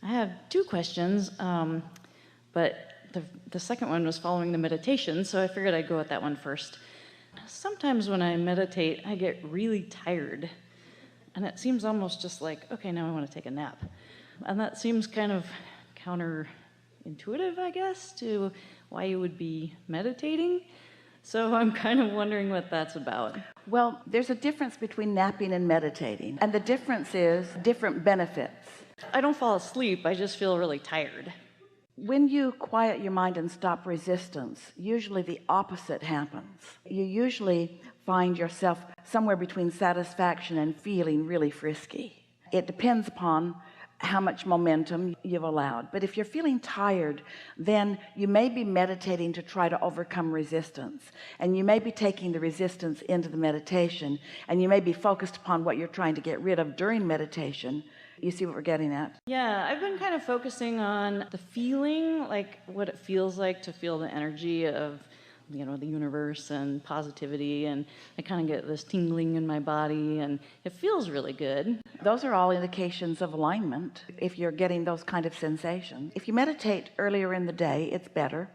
I have two questions, but the second one was following the meditation, so I figured I'd go with that one first. Sometimes when I meditate, I get really tired, and it seems almost just like, okay, now I want to take a nap. And that seems kind of counterintuitive, I guess, to why you would be meditating. So I'm kind of wondering what that's about. Well, there's a difference between napping and meditating, and the difference is different benefits. I don't fall asleep, I just feel really tired. When you quiet your mind and stop resistance, usually the opposite happens. You usually find yourself somewhere between satisfaction and feeling really frisky. It depends upon how much momentum you've allowed. But if you're feeling tired, then you may be meditating to try to overcome resistance, and you may be taking the resistance into the meditation, and you may be focused upon what you're trying to get rid of during meditation. You see what we're getting at? Yeah, I've been kind of focusing on the feeling, like what it feels like to feel the energy of, the universe and positivity, and I kind of get this tingling in my body, and it feels really good. Those are all indications of alignment if you're getting those kind of sensations. If you meditate earlier in the day, it's better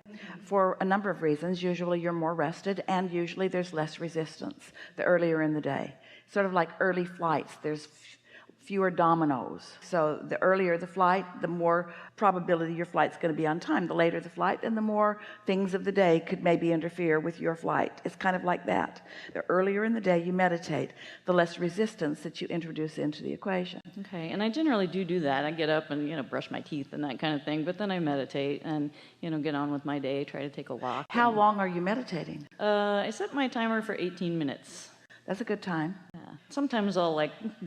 for a number of reasons. Usually you're more rested, and usually there's less resistance the earlier in the day. Sort of like early flights, there's fewer dominoes. So the earlier the flight, the more probability your flight's going to be on time. The later the flight, and the more things of the day could maybe interfere with your flight. It's kind of like that. The earlier in the day you meditate, the less resistance that you introduce into the equation. Okay, and I generally do that. I get up and brush my teeth and that kind of thing, but then I meditate and get on with my day, try to take a walk. How long are you meditating? I set my timer for 18 minutes. That's a good time. Yeah. Sometimes I'll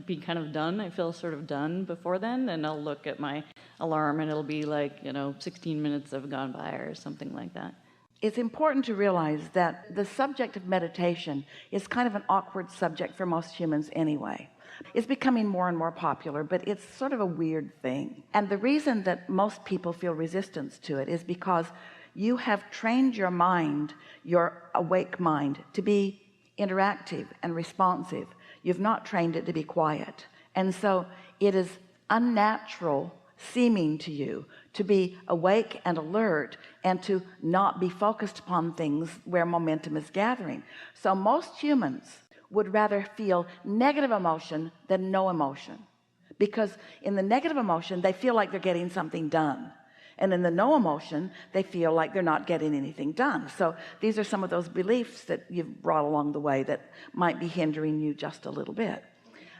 be kind of done. I feel sort of done before then, and I'll look at my alarm and it'll be 16 minutes have gone by or something like that. It's important to realize that the subject of meditation is kind of an awkward subject for most humans anyway. It's becoming more and more popular, but it's sort of a weird thing. And the reason that most people feel resistance to it is because you have trained your mind, your awake mind, to be interactive and responsive. You've not trained it to be quiet, and so it is unnatural seeming to you to be awake and alert and to not be focused upon things where momentum is gathering. So most humans would rather feel negative emotion than no emotion, because in the negative emotion they feel like they're getting something done, and in the no emotion they feel like they're not getting anything done. So these are some of those beliefs that you've brought along the way that might be hindering you just a little bit.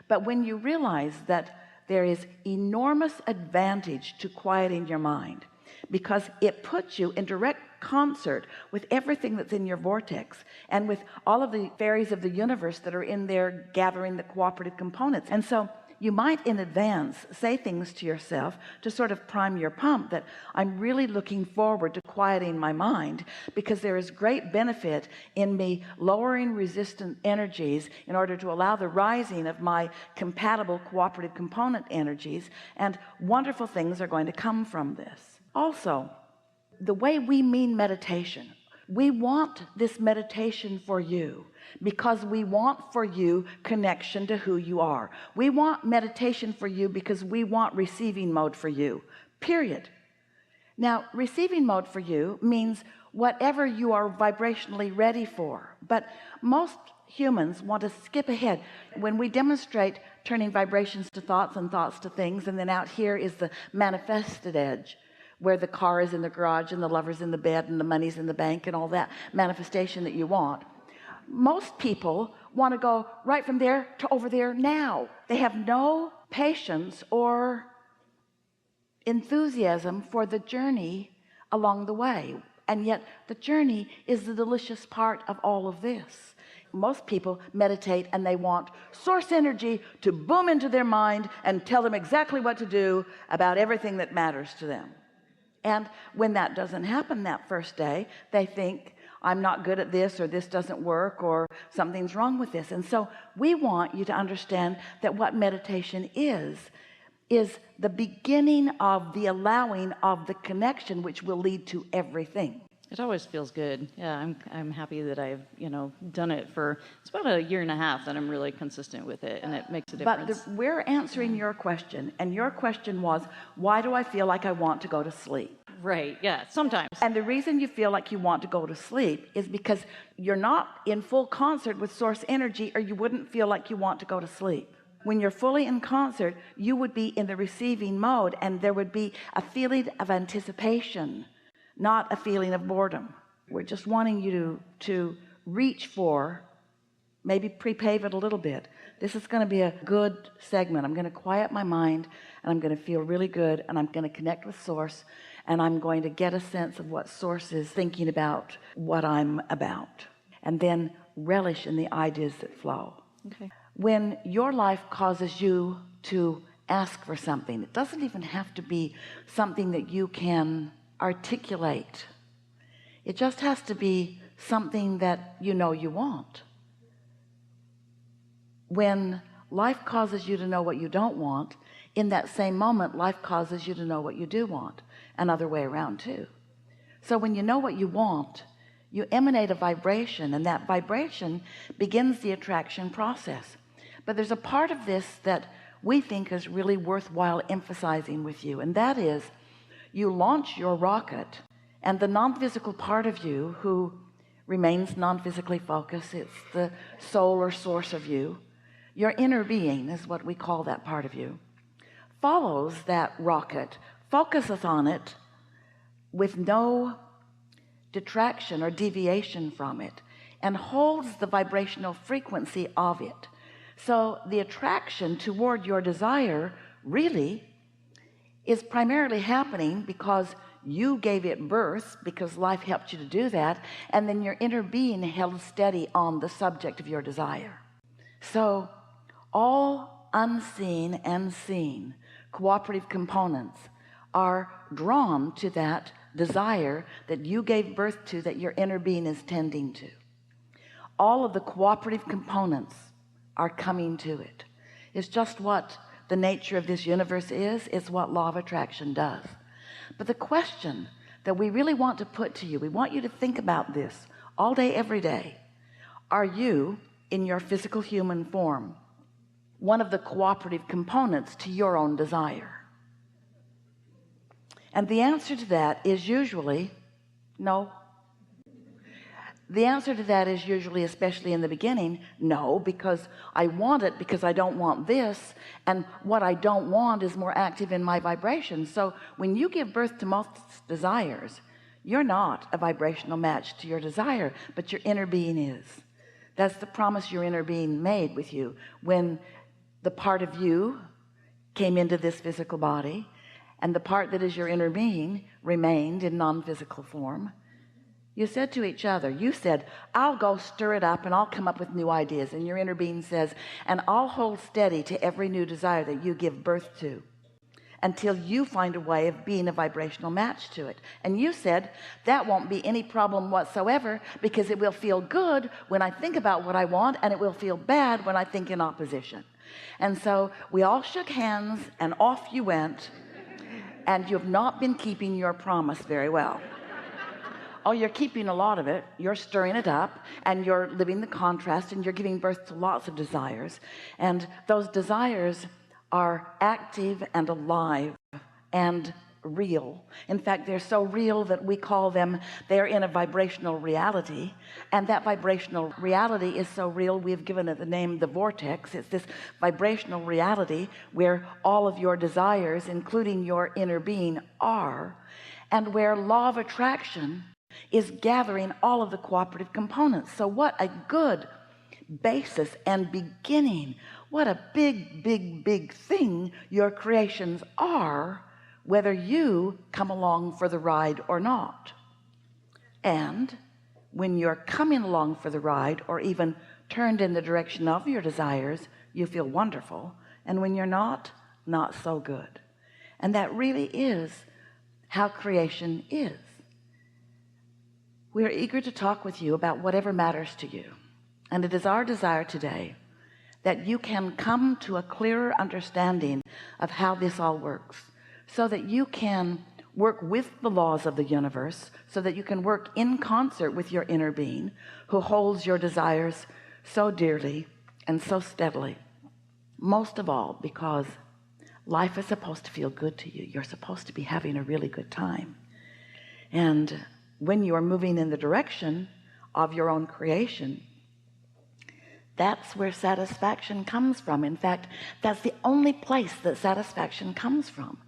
But when you realize that there is enormous advantage to quieting your mind, because it puts you in direct concert with everything that's in your vortex and with all of the fairies of the universe that are in there gathering the cooperative components. And so you might in advance say things to yourself to sort of prime your pump that I'm really looking forward to quieting my mind, because there is great benefit in me lowering resistant energies in order to allow the rising of my compatible cooperative component energies, and wonderful things are going to come from this. Also, the way we mean meditation, we want this meditation for you because we want for you connection to who you are. We want meditation for you because we want receiving mode for you, period. Now, receiving mode for you means whatever you are vibrationally ready for, but most humans want to skip ahead. When we demonstrate turning vibrations to thoughts and thoughts to things, and then out here is the manifested edge, where the car is in the garage and the lover's in the bed and the money's in the bank and all that manifestation that you want. Most people want to go right from there to over there now. They have no patience or enthusiasm for the journey along the way, and yet the journey is the delicious part of all of this. Most people meditate and they want source energy to boom into their mind and tell them exactly what to do about everything that matters to them. And when that doesn't happen that first day, they think, I'm not good at this, or this doesn't work, or something's wrong with this. And so we want you to understand that what meditation is the beginning of the allowing of the connection, which will lead to everything. It always feels good. Yeah, I'm happy that I've, done it for, it's about a year and a half that I'm really consistent with it, and it makes a difference. But we're answering your question, and your question was, why do I feel like I want to go to sleep? Right, yeah, sometimes. And the reason you feel like you want to go to sleep is because you're not in full concert with source energy, or you wouldn't feel like you want to go to sleep. When you're fully in concert, you would be in the receiving mode, and there would be a feeling of anticipation, not a feeling of boredom. We're just wanting you to reach for, maybe pre-pave it a little bit. This is going to be a good segment. I'm going to quiet my mind, and I'm going to feel really good, and I'm going to connect with source, and I'm going to get a sense of what source is thinking about what I'm about, and then relish in the ideas that flow. Okay. When your life causes you to ask for something, it doesn't even have to be something that you can articulate. It just has to be something that you know you want. When life causes you to know what you don't want, in that same moment life causes you to know what you do want, and other way around too. So when you know what you want, you emanate a vibration, and that vibration begins the attraction process. But there's a part of this that we think is really worthwhile emphasizing with you, and that is, you launch your rocket, and the non-physical part of you, who remains non-physically focused, it's the soul or source of you, your inner being is what we call that part of you, follows that rocket, focuses on it with no detraction or deviation from it, and holds the vibrational frequency of it. So the attraction toward your desire really is primarily happening because you gave it birth, because life helped you to do that, and then your inner being held steady on the subject of your desire. So all unseen and seen cooperative components are drawn to that desire that you gave birth to, that your inner being is tending to. All of the cooperative components are coming to it. It's just what the nature of this universe is. It's what law of attraction does. But the question that we really want to put to you, we want you to think about this all day, every day. Are you, in your physical human form, one of the cooperative components to your own desire? And the answer to that is usually no. The answer to that is usually, especially in the beginning, no, because I want it, because I don't want this, and what I don't want is more active in my vibration. So when you give birth to most desires, you're not a vibrational match to your desire, but your inner being is. That's the promise your inner being made with you when the part of you came into this physical body, and the part that is your inner being remained in non-physical form. You said to each other, you said, I'll go stir it up and I'll come up with new ideas. And your inner being says, and I'll hold steady to every new desire that you give birth to until you find a way of being a vibrational match to it. And you said, that won't be any problem whatsoever, because it will feel good when I think about what I want, and it will feel bad when I think in opposition. And so we all shook hands, and off you went, and you have not been keeping your promise very well. Oh, you're keeping a lot of it. You're stirring it up, and you're living the contrast, and you're giving birth to lots of desires, and those desires are active and alive and real. In fact, they're so real that we call them, they're in a vibrational reality, and that vibrational reality is so real we've given it the name the vortex. It's this vibrational reality where all of your desires, including your inner being, are, and where law of attraction is gathering all of the cooperative components. So what a good basis and beginning. What a big thing your creations are, whether you come along for the ride or not. And when you're coming along for the ride, or even turned in the direction of your desires, you feel wonderful. And when you're not so good. And that really is how creation is. We are eager to talk with you about whatever matters to you. And it is our desire today that you can come to a clearer understanding of how this all works, so that you can work with the laws of the universe so that you can work in concert with your inner being who holds your desires so dearly and so steadily. Most of all, because life is supposed to feel good to you. You're supposed to be having a really good time. And when you are moving in the direction of your own creation, that's where satisfaction comes from. In fact, that's the only place that satisfaction comes from.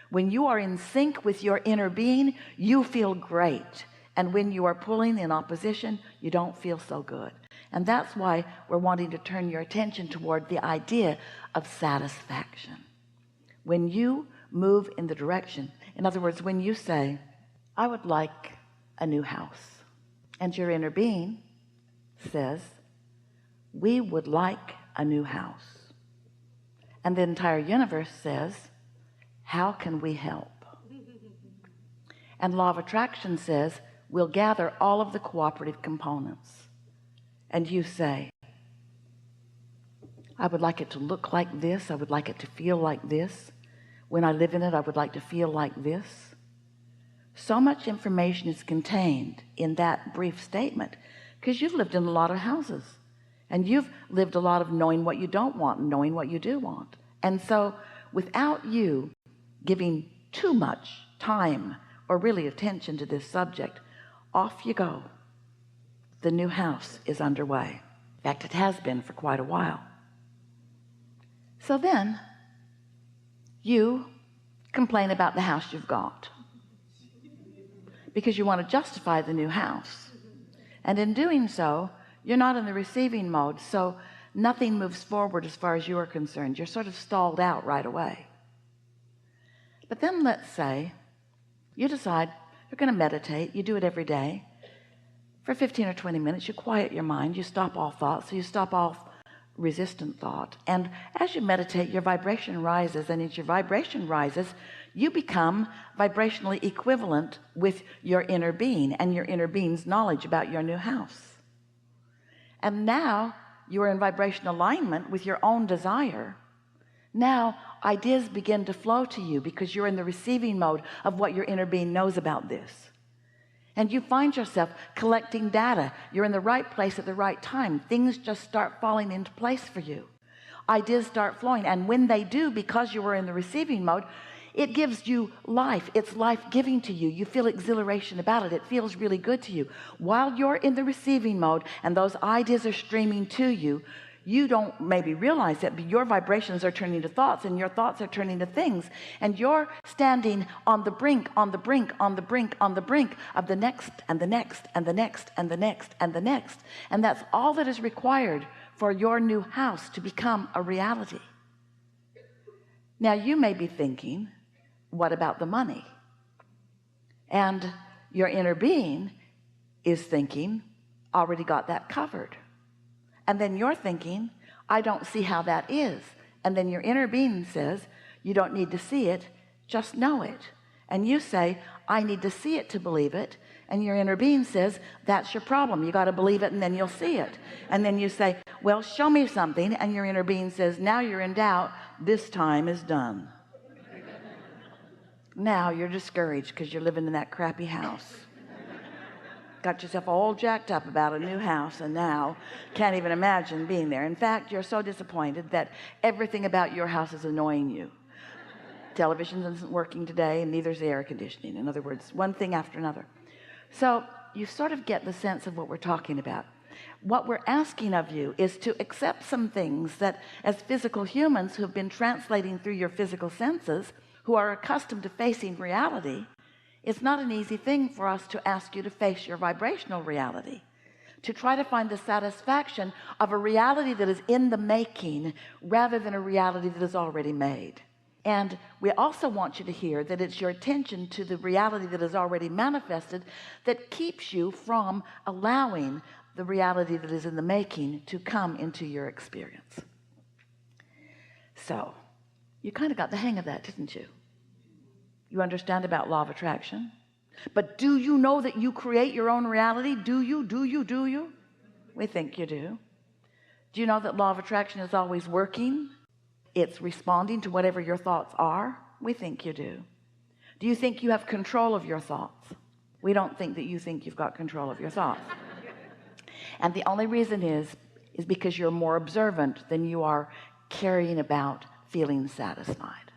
When you are in sync with your inner being, you feel great. And when you are pulling in opposition, you don't feel so good. And that's why we're wanting to turn your attention toward the idea of satisfaction. When you move in the direction, in other words, when you say, I would like a new house, and your inner being says, we would like a new house, and the entire universe says, how can we help? And law of attraction says, we'll gather all of the cooperative components. And you say, I would like it to look like this. I would like it to feel like this. When I live in it, I would like to feel like this. So much information is contained in that brief statement because you've lived in a lot of houses and you've lived a lot of knowing what you don't want and knowing what you do want. And so without you giving too much time or really attention to this subject, off you go. The new house is underway. In fact, it has been for quite a while. So then you complain about the house you've got because you want to justify the new house, and in doing so you're not in the receiving mode, so nothing moves forward as far as you are concerned. You're sort of stalled out right away. But then let's say you decide you're going to meditate. You do it every day for 15 or 20 minutes. You quiet your mind, you stop all thoughts, so you stop all resistant thought, and as you meditate your vibration rises, and as your vibration rises you become vibrationally equivalent with your inner being and your inner being's knowledge about your new house. And now you are in vibration alignment with your own desire. Now ideas begin to flow to you because you're in the receiving mode of what your inner being knows about this. And you find yourself collecting data. You're in the right place at the right time. Things just start falling into place for you. Ideas start flowing, and when they do, because you were in the receiving mode, it gives you life. It's life-giving to you. You feel exhilaration about it. It feels really good to you. While you're in the receiving mode and those ideas are streaming to you, you don't maybe realize it, but your vibrations are turning to thoughts, and your thoughts are turning to things, and you're standing on the brink, on the brink, on the brink, on the brink of the next and the next and the next and the next and the next. And that's all that is required for your new house to become a reality. Now you may be thinking, what about the money? And your inner being is thinking, already got that covered. And then you're thinking, I don't see how that is. And then your inner being says, you don't need to see it, just know it. And you say, I need to see it to believe it. And your inner being says, that's your problem. You got to believe it and then you'll see it. And then you say, well, show me something. And your inner being says, now you're in doubt. This time is done. Now you're discouraged because you're living in that crappy house. Got yourself all jacked up about a new house, and now can't even imagine being there. In fact, you're so disappointed that everything about your house is annoying you. Television isn't working today, and neither is the air conditioning. In other words, one thing after another. So you sort of get the sense of what we're talking about. What we're asking of you is to accept some things that, as physical humans who have been translating through your physical senses, who are accustomed to facing reality, it's not an easy thing for us to ask you to face your vibrational reality, to try to find the satisfaction of a reality that is in the making rather than a reality that is already made. And we also want you to hear that it's your attention to the reality that is already manifested that keeps you from allowing the reality that is in the making to come into your experience. So you kind of got the hang of that, didn't you? You understand about law of attraction, but do you know that you create your own reality? Do you? We think you do. Do you know that law of attraction is always working? It's responding to whatever your thoughts are. We think you do. Do you think you have control of your thoughts? We don't think that you think you've got control of your thoughts. And the only reason is because you're more observant than you are carrying about feeling satisfied.